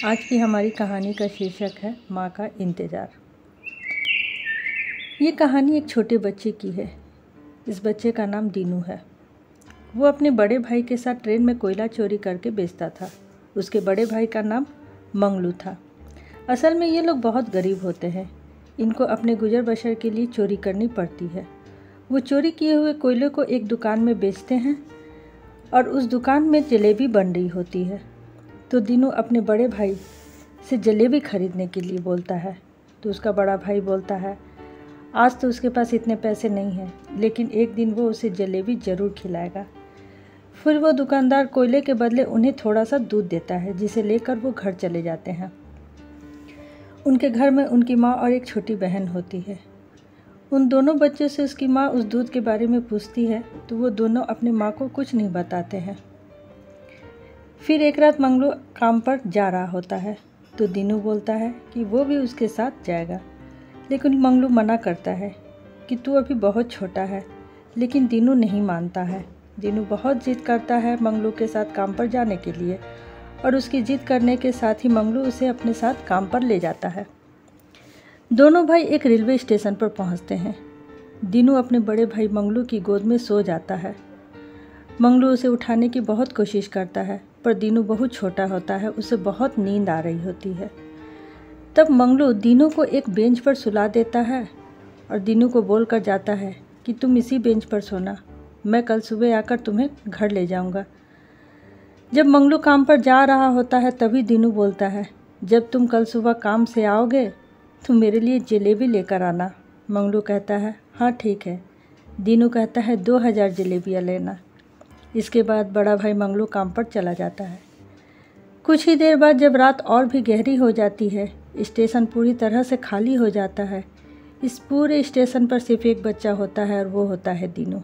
आज की हमारी कहानी का शीर्षक है माँ का इंतज़ार। ये कहानी एक छोटे बच्चे की है। इस बच्चे का नाम दीनू है। वो अपने बड़े भाई के साथ ट्रेन में कोयला चोरी करके बेचता था। उसके बड़े भाई का नाम मंगलू था। असल में ये लोग बहुत गरीब होते हैं। इनको अपने गुजर बसर के लिए चोरी करनी पड़ती है। वो चोरी किए हुए कोयले को एक दुकान में बेचते हैं और उस दुकान में जलेबी बन रही होती है। तो दीनू अपने बड़े भाई से जलेबी खरीदने के लिए बोलता है। तो उसका बड़ा भाई बोलता है आज तो उसके पास इतने पैसे नहीं हैं, लेकिन एक दिन वो उसे जलेबी ज़रूर खिलाएगा। फिर वो दुकानदार कोयले के बदले उन्हें थोड़ा सा दूध देता है, जिसे लेकर वो घर चले जाते हैं। उनके घर में उनकी माँ और एक छोटी बहन होती है। उन दोनों बच्चों से उसकी माँ उस दूध के बारे में पूछती है तो वो दोनों अपनी माँ को कुछ नहीं बताते हैं। फिर एक रात मंगलू काम पर जा रहा होता है तो दीनू बोलता है कि वो भी उसके साथ जाएगा, लेकिन मंगलू मना करता है कि तू अभी बहुत छोटा है। लेकिन दीनू नहीं मानता है। दीनू बहुत जिद करता है मंगलू के साथ काम पर जाने के लिए और उसकी जिद करने के साथ ही मंगलू उसे अपने साथ काम पर ले जाता है। दोनों भाई एक रेलवे स्टेशन पर पहुंचते हैं। दीनू अपने बड़े भाई मंगलू की गोद में सो जाता है। मंगलू उसे उठाने की बहुत कोशिश करता है, पर दीनू बहुत छोटा होता है, उसे बहुत नींद आ रही होती है। तब मंगलू दीनू को एक बेंच पर सुला देता है और दीनू को बोलकर जाता है कि तुम इसी बेंच पर सोना, मैं कल सुबह आकर तुम्हें घर ले जाऊंगा। जब मंगलू काम पर जा रहा होता है तभी दीनू बोलता है जब तुम कल सुबह काम से आओगे तो मेरे लिए जलेबी लेकर आना। मंगलू कहता है हाँ ठीक है। दीनू कहता है 2000 जलेबियाँ लेना। इसके बाद बड़ा भाई मंगलू काम पर चला जाता है। कुछ ही देर बाद जब रात और भी गहरी हो जाती है, स्टेशन पूरी तरह से खाली हो जाता है। इस पूरे स्टेशन पर सिर्फ एक बच्चा होता है और वो होता है दीनू।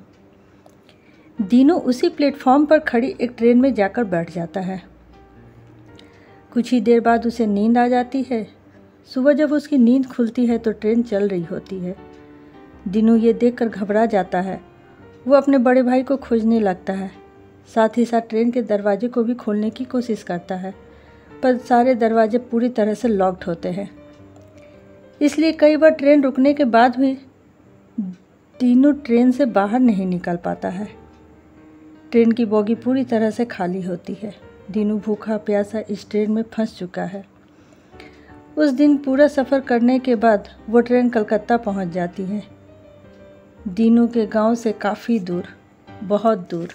दीनू उसी प्लेटफॉर्म पर खड़ी एक ट्रेन में जाकर बैठ जाता है। कुछ ही देर बाद उसे नींद आ जाती है। सुबह जब उसकी नींद खुलती है तो ट्रेन चल रही होती है। दीनू ये देखकर घबरा जाता है। वो अपने बड़े भाई को खोजने लगता है। साथ ही साथ ट्रेन के दरवाजे को भी खोलने की कोशिश करता है, पर सारे दरवाजे पूरी तरह से लॉक्ड होते हैं। इसलिए कई बार ट्रेन रुकने के बाद भी दीनू ट्रेन से बाहर नहीं निकल पाता है। ट्रेन की बोगी पूरी तरह से खाली होती है। दीनू भूखा प्यासा इस ट्रेन में फंस चुका है। उस दिन पूरा सफ़र करने के बाद वो ट्रेन कलकत्ता पहुंच जाती है। दीनू के गांव से काफ़ी दूर, बहुत दूर।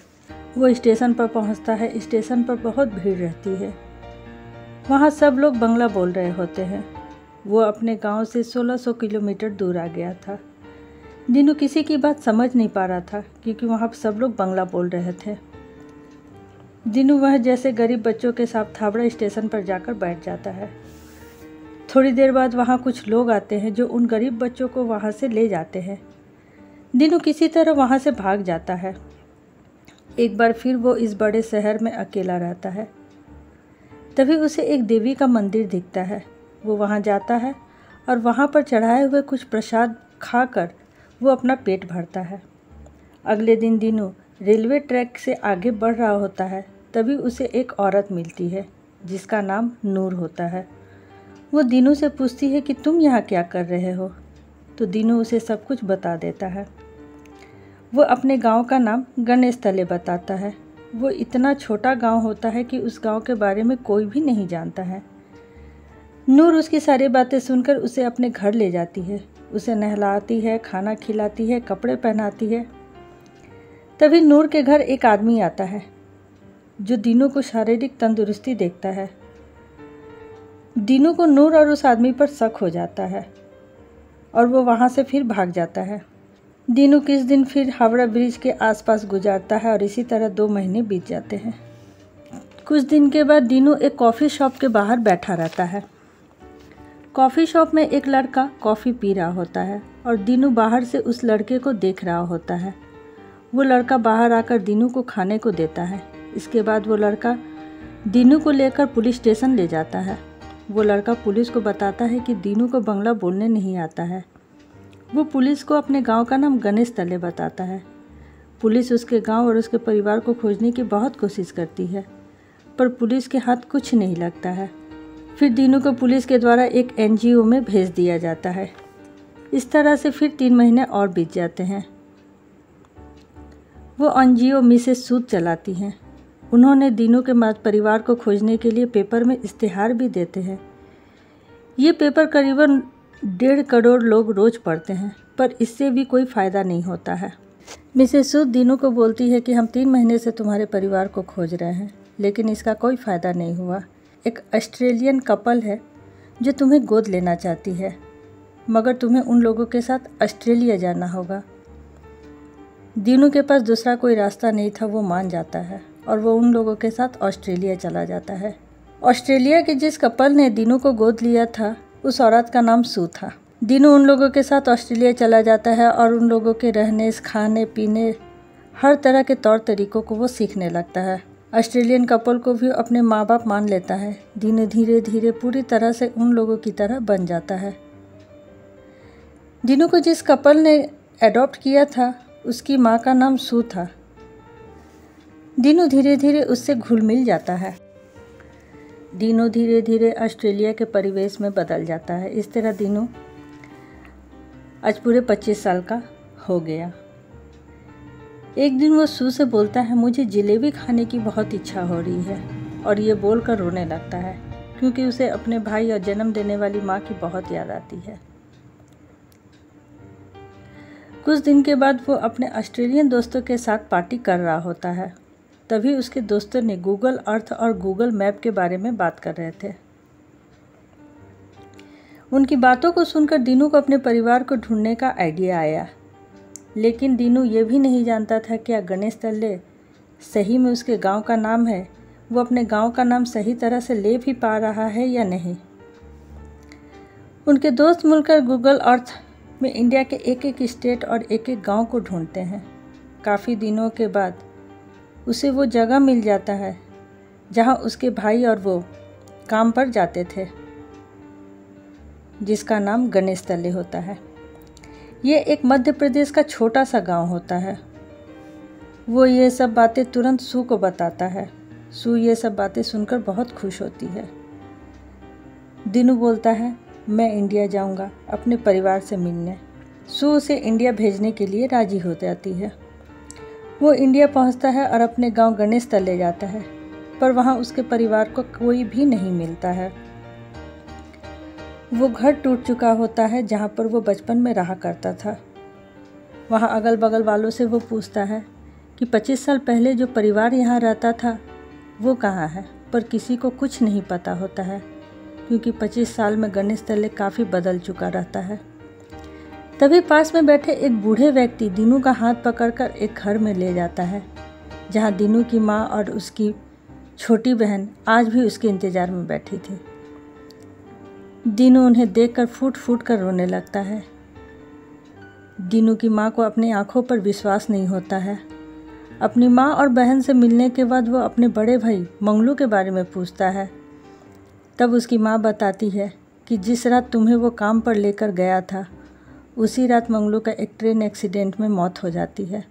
वो स्टेशन पर पहुंचता है। स्टेशन पर बहुत भीड़ रहती है। वहाँ सब लोग बंगला बोल रहे होते हैं। वो अपने गांव से 1600 किलोमीटर दूर आ गया था। दीनू किसी की बात समझ नहीं पा रहा था क्योंकि वहाँ सब लोग बंगला बोल रहे थे। दीनू वह जैसे गरीब बच्चों के साथ थाबड़ा स्टेशन पर जाकर बैठ जाता है। थोड़ी देर बाद वहाँ कुछ लोग आते हैं जो उन गरीब बच्चों को वहाँ से ले जाते हैं। दीनू किसी तरह वहाँ से भाग जाता है। एक बार फिर वो इस बड़े शहर में अकेला रहता है। तभी उसे एक देवी का मंदिर दिखता है। वो वहाँ जाता है और वहाँ पर चढ़ाए हुए कुछ प्रसाद खाकर वो अपना पेट भरता है। अगले दिन दीनू रेलवे ट्रैक से आगे बढ़ रहा होता है। तभी उसे एक औरत मिलती है जिसका नाम नूर होता है। वो दीनू से पूछती है कि तुम यहाँ क्या कर रहे हो। तो दीनू उसे सब कुछ बता देता है। वो अपने गांव का नाम गणेश तले बताता है। वो इतना छोटा गांव होता है कि उस गांव के बारे में कोई भी नहीं जानता है। नूर उसकी सारी बातें सुनकर उसे अपने घर ले जाती है। उसे नहलाती है, खाना खिलाती है, कपड़े पहनाती है। तभी नूर के घर एक आदमी आता है जो दीनू को शारीरिक तंदुरुस्ती देखता है। दीनू को नूर और उस आदमी पर शक हो जाता है और वो वहाँ से फिर भाग जाता है। दीनू किस दिन फिर हावड़ा ब्रिज के आसपास गुजारता है और इसी तरह 2 महीने बीत जाते हैं। कुछ दिन के बाद दीनू एक कॉफ़ी शॉप के बाहर बैठा रहता है। कॉफ़ी शॉप में एक लड़का कॉफ़ी पी रहा होता है और दीनू बाहर से उस लड़के को देख रहा होता है। वो लड़का बाहर आकर दीनू को खाने को देता है। इसके बाद वो लड़का दीनू को लेकर पुलिस स्टेशन ले जाता है। वो लड़का पुलिस को बताता है कि दीनू को बंगला बोलने नहीं आता है। वो पुलिस को अपने गांव का नाम गणेश तले बताता है। पुलिस उसके गांव और उसके परिवार को खोजने की बहुत कोशिश करती है, पर पुलिस के हाथ कुछ नहीं लगता है। फिर दीनू को पुलिस के द्वारा एक NGO में भेज दिया जाता है। इस तरह से फिर 3 महीने और बीत जाते हैं। वो NGO मिसेस सूद चलाती हैं। उन्होंने दीनू के परिवार को खोजने के लिए पेपर में इश्तिहार भी देते हैं। ये पेपर करीबन 1.5 करोड़ लोग रोज़ पढ़ते हैं, पर इससे भी कोई फ़ायदा नहीं होता है। मिसेस सूद दीनू को बोलती है कि हम 3 महीने से तुम्हारे परिवार को खोज रहे हैं, लेकिन इसका कोई फ़ायदा नहीं हुआ। एक ऑस्ट्रेलियन कपल है जो तुम्हें गोद लेना चाहती है, मगर तुम्हें उन लोगों के साथ ऑस्ट्रेलिया जाना होगा। दीनू के पास दूसरा कोई रास्ता नहीं था। वो मान जाता है और वो उन लोगों के साथ ऑस्ट्रेलिया चला जाता है। ऑस्ट्रेलिया के जिस कपल ने दीनू को गोद लिया था, उस औरत का नाम सू था। दीनू उन लोगों के साथ ऑस्ट्रेलिया चला जाता है और उन लोगों के रहने, खाने पीने, हर तरह के तौर तरीक़ों को वो सीखने लगता है। ऑस्ट्रेलियन कपल को भी अपने माँ बाप मान लेता है। दीनू धीरे धीरे पूरी तरह से उन लोगों की तरह बन जाता है। दीनू को जिस कपल ने एडॉप्ट किया था, उसकी माँ का नाम सू था। दीनू धीरे धीरे उससे घुल मिल जाता है। दीनू धीरे धीरे ऑस्ट्रेलिया के परिवेश में बदल जाता है। इस तरह दीनू आज पूरे 25 साल का हो गया। एक दिन वो सू से बोलता है, मुझे जलेबी खाने की बहुत इच्छा हो रही है, और ये बोलकर रोने लगता है क्योंकि उसे अपने भाई और जन्म देने वाली माँ की बहुत याद आती है। कुछ दिन के बाद वो अपने ऑस्ट्रेलियन दोस्तों के साथ पार्टी कर रहा होता है। तभी उसके दोस्तों ने गूगल अर्थ और गूगल मैप के बारे में बात कर रहे थे। उनकी बातों को सुनकर दीनू को अपने परिवार को ढूंढने का आइडिया आया, लेकिन दीनू ये भी नहीं जानता था क्या गणेश तल्ले सही में उसके गांव का नाम है। वो अपने गांव का नाम सही तरह से ले भी पा रहा है या नहीं। उनके दोस्त मिलकर गूगल अर्थ में इंडिया के एक एक स्टेट और एक एक गांव को ढूंढते हैं। काफ़ी दिनों के बाद उसे वो जगह मिल जाता है जहां उसके भाई और वो काम पर जाते थे, जिसका नाम गणेश तल्ले होता है। ये एक मध्य प्रदेश का छोटा सा गांव होता है। वो ये सब बातें तुरंत सू को बताता है। सू ये सब बातें सुनकर बहुत खुश होती है। दीनू बोलता है, मैं इंडिया जाऊंगा अपने परिवार से मिलने। सू उसे इंडिया भेजने के लिए राजी हो जाती है। वो इंडिया पहुंचता है और अपने गांव गणेश तल्ले जाता है, पर वहां उसके परिवार को कोई भी नहीं मिलता है। वो घर टूट चुका होता है जहाँ पर वो बचपन में रहा करता था। वहाँ अगल बगल वालों से वो पूछता है कि 25 साल पहले जो परिवार यहाँ रहता था वो कहाँ है, पर किसी को कुछ नहीं पता होता है क्योंकि 25 साल में गणेश तल्ले काफ़ी बदल चुका रहता है। तभी पास में बैठे एक बूढ़े व्यक्ति दीनू का हाथ पकड़कर एक घर में ले जाता है जहाँ दीनू की माँ और उसकी छोटी बहन आज भी उसके इंतज़ार में बैठी थी। दीनू उन्हें देखकर फूट फूट कर रोने लगता है। दीनू की माँ को अपनी आंखों पर विश्वास नहीं होता है। अपनी माँ और बहन से मिलने के बाद वो अपने बड़े भाई मंगलू के बारे में पूछता है। तब उसकी माँ बताती है कि जिस रात तुम्हें वो काम पर लेकर गया था, उसी रात मंगलू का एक ट्रेन एक्सीडेंट में मौत हो जाती है।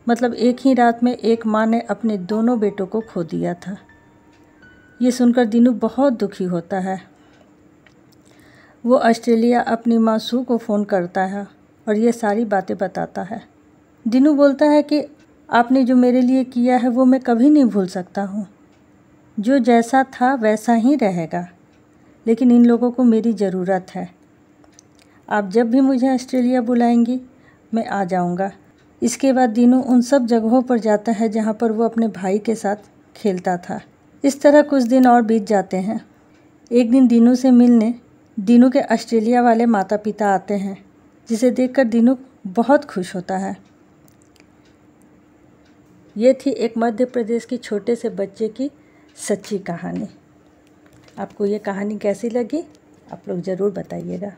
मतलब एक ही रात में एक माँ ने अपने दोनों बेटों को खो दिया था। ये सुनकर दीनू बहुत दुखी होता है। वो ऑस्ट्रेलिया अपनी माँ सू को फ़ोन करता है और ये सारी बातें बताता है। दीनू बोलता है कि आपने जो मेरे लिए किया है वो मैं कभी नहीं भूल सकता हूँ। जो जैसा था वैसा ही रहेगा, लेकिन इन लोगों को मेरी ज़रूरत है। आप जब भी मुझे ऑस्ट्रेलिया बुलाएंगी मैं आ जाऊँगा। इसके बाद दीनू उन सब जगहों पर जाता है जहाँ पर वो अपने भाई के साथ खेलता था। इस तरह कुछ दिन और बीत जाते हैं। एक दिन दीनू से मिलने दीनू के ऑस्ट्रेलिया वाले माता पिता आते हैं, जिसे देखकर दीनू बहुत खुश होता है। ये थी एक मध्य प्रदेश की छोटे से बच्चे की सच्ची कहानी। आपको ये कहानी कैसी लगी आप लोग ज़रूर बताइएगा।